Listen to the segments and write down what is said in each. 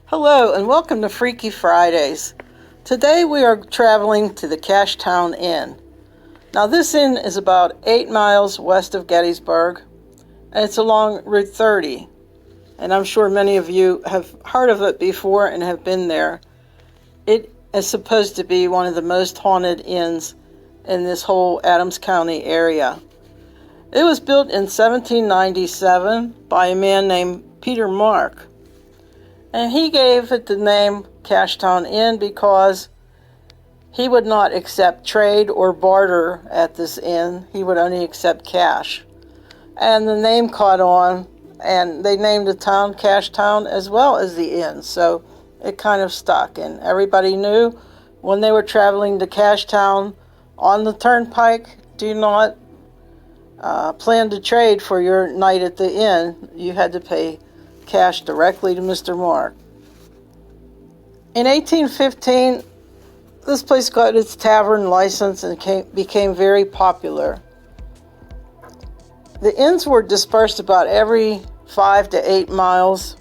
Hello and welcome to Freaky Fridays. Today we are traveling to the Cashtown Inn. Now this inn is about 8 miles west of Gettysburg and it's along Route 30. And I'm sure many of you have heard of it before and have been there. It is supposed to be one of the most haunted inns in this whole Adams County area. It was built in 1797 by a man named Peter Mark. And he gave it the name Cashtown Inn because he would not accept trade or barter at this inn. He would only accept cash. And the name caught on, and they named the town Cashtown as well as the inn. So it kind of stuck, and everybody knew when they were traveling to Cashtown on the turnpike, do not plan to trade for your night at the inn. You had to pay cash directly to Mr. Mark. In 1815, this place got its tavern license and became very popular. The inns were dispersed about every 5 to 8 miles.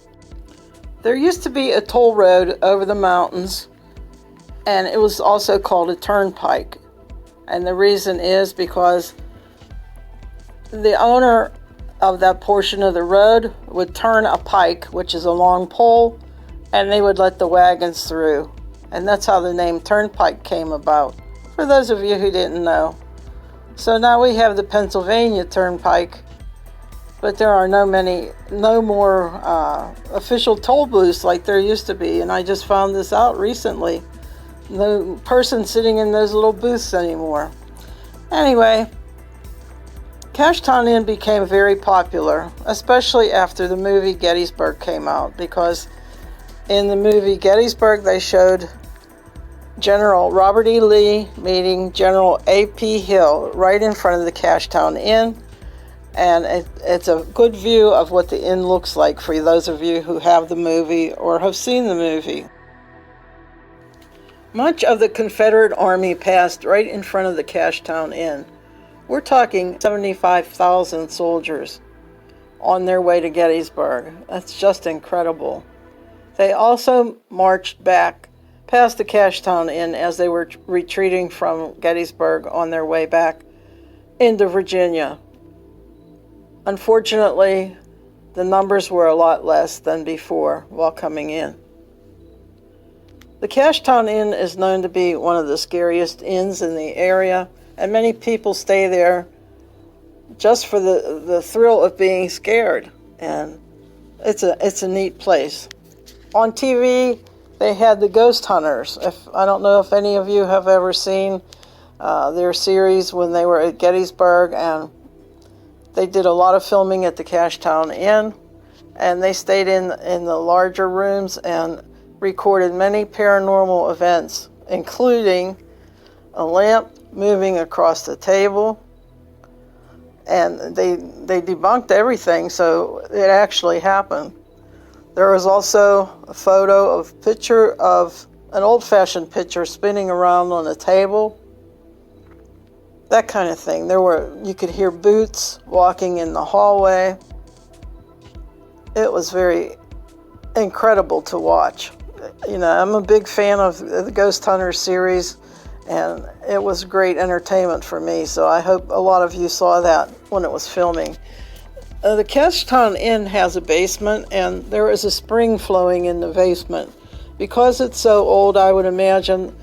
There used to be a toll road over the mountains, and it was also called a turnpike. And the reason is because the owner of that portion of the road would turn a pike, which is a long pole, and they would let the wagons through. And that's how the name Turnpike came about, for those of you who didn't know. So now we have the Pennsylvania Turnpike, but there are no more official toll booths like there used to be, and I just found this out recently. No person sitting in those little booths anymore. Anyway, Cashtown Inn became very popular, especially after the movie Gettysburg came out, because in the movie Gettysburg they showed General Robert E. Lee meeting General A.P. Hill right in front of the Cashtown Inn, and it's a good view of what the inn looks like for those of you who have the movie or have seen the movie. Much of the Confederate Army passed right in front of the Cashtown Inn. We're talking 75,000 soldiers on their way to Gettysburg. That's just incredible. They also marched back past the Cashtown Inn as they were retreating from Gettysburg on their way back into Virginia. Unfortunately, the numbers were a lot less than before while coming in. The Cashtown Inn is known to be one of the scariest inns in the area, and many people stay there just for the thrill of being scared, and it's a neat place. On TV, they had the Ghost Hunters. I don't know if any of you have ever seen their series when they were at Gettysburg, and they did a lot of filming at the Cashtown Inn, and they stayed in the larger rooms and recorded many paranormal events, including a lamp moving across the table, and they debunked everything, so it actually happened. There was also a picture of an old-fashioned picture spinning around on a table, that kind of thing. You could hear boots walking in the hallway. It was very incredible to watch. You know, I'm a big fan of the Ghost Hunters series, and it was great entertainment for me, so I hope a lot of you saw that when it was filming. The Cashtown Inn has a basement, and there is a spring flowing in the basement. Because it's so old, I would imagine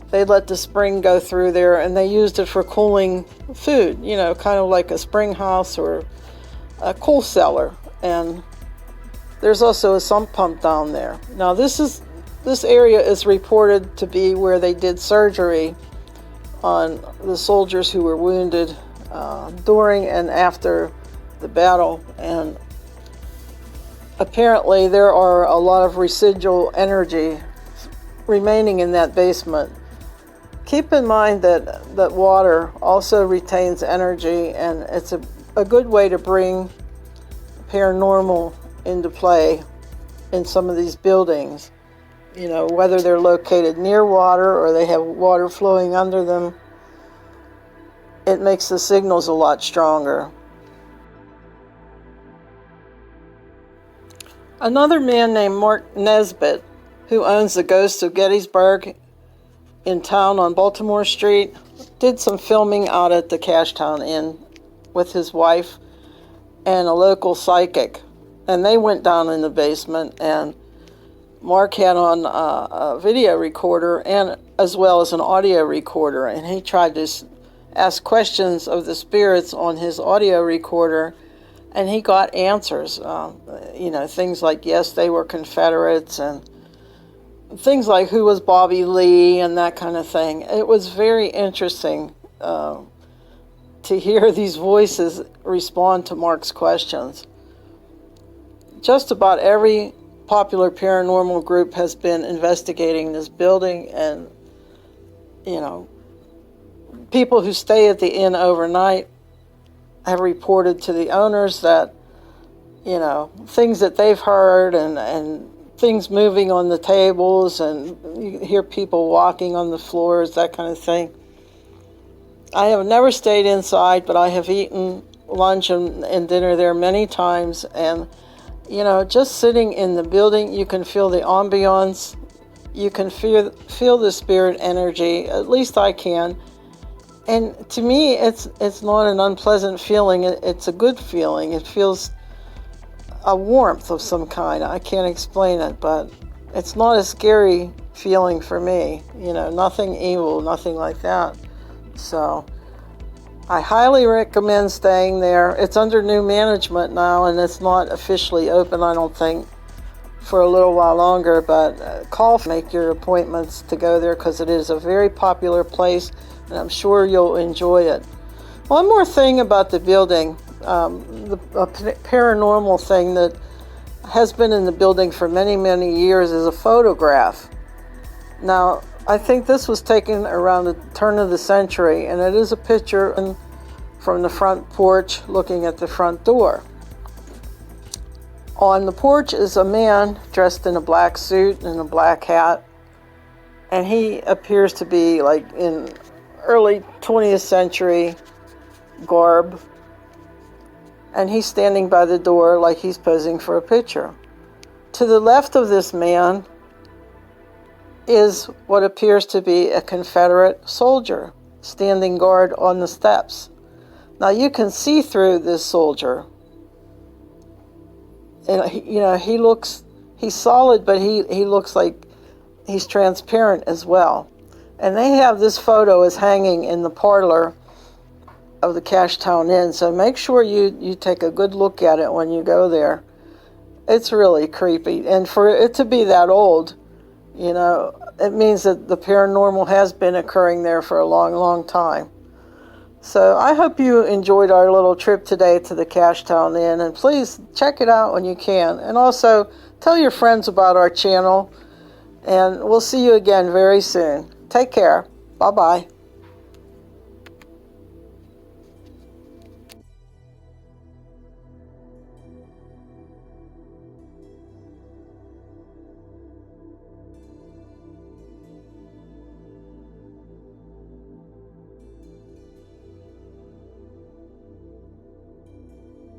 they let the spring go through there, and they used it for cooling food, you know, kind of like a spring house or a cool cellar. And there's also a sump pump down there. Now this area is reported to be where they did surgery on the soldiers who were wounded during and after the battle, and apparently there are a lot of residual energy remaining in that basement. Keep in mind that water also retains energy, and it's a good way to bring paranormal into play in some of these buildings. You know, whether they're located near water or they have water flowing under them, it makes the signals a lot stronger. Another man named Mark Nesbitt who owns the Ghost of Gettysburg in town on Baltimore Street, did some filming out at the Cashtown Inn with his wife and a local psychic. And they went down in the basement, and Mark had on a video recorder and as well as an audio recorder, and he tried to ask questions of the spirits on his audio recorder, and he got answers. Things like, yes, they were Confederates, and things like who was Bobby Lee and that kind of thing. It was very interesting to hear these voices respond to Mark's questions. Just about every popular paranormal group has been investigating this building, and people who stay at the inn overnight have reported to the owners that things that they've heard, and things moving on the tables, and you hear people walking on the floors, that kind of thing. I have never stayed inside, but I have eaten lunch and dinner there many times, and just sitting in the building, you can feel the ambiance, you can feel the spirit energy, at least I can. And to me, it's not an unpleasant feeling, it's a good feeling. It feels a warmth of some kind. I can't explain it, but it's not a scary feeling for me. Nothing evil, nothing like that. So I highly recommend staying there. It's under new management now, and it's not officially open, I don't think, for a little while longer, but make your appointments to go there, because it is a very popular place, and I'm sure you'll enjoy it. One more thing about the building, a paranormal thing that has been in the building for many, many years is a photograph. Now, I think this was taken around the turn of the century, and it is a picture from the front porch looking at the front door. On the porch is a man dressed in a black suit and a black hat, and he appears to be like in early 20th century garb, and he's standing by the door like he's posing for a picture. To the left of this man is what appears to be a Confederate soldier standing guard on the steps. Now you can see through this soldier, and he's solid, but he looks like he's transparent as well. And they have this photo is hanging in the parlor of the Cashtown Inn, so make sure you take a good look at it when you go there. It's really creepy, and for it to be that old, it means that the paranormal has been occurring there for a long, long time. So I hope you enjoyed our little trip today to the Cashtown Inn, and please check it out when you can. And also tell your friends about our channel, and we'll see you again very soon. Take care. Bye-bye.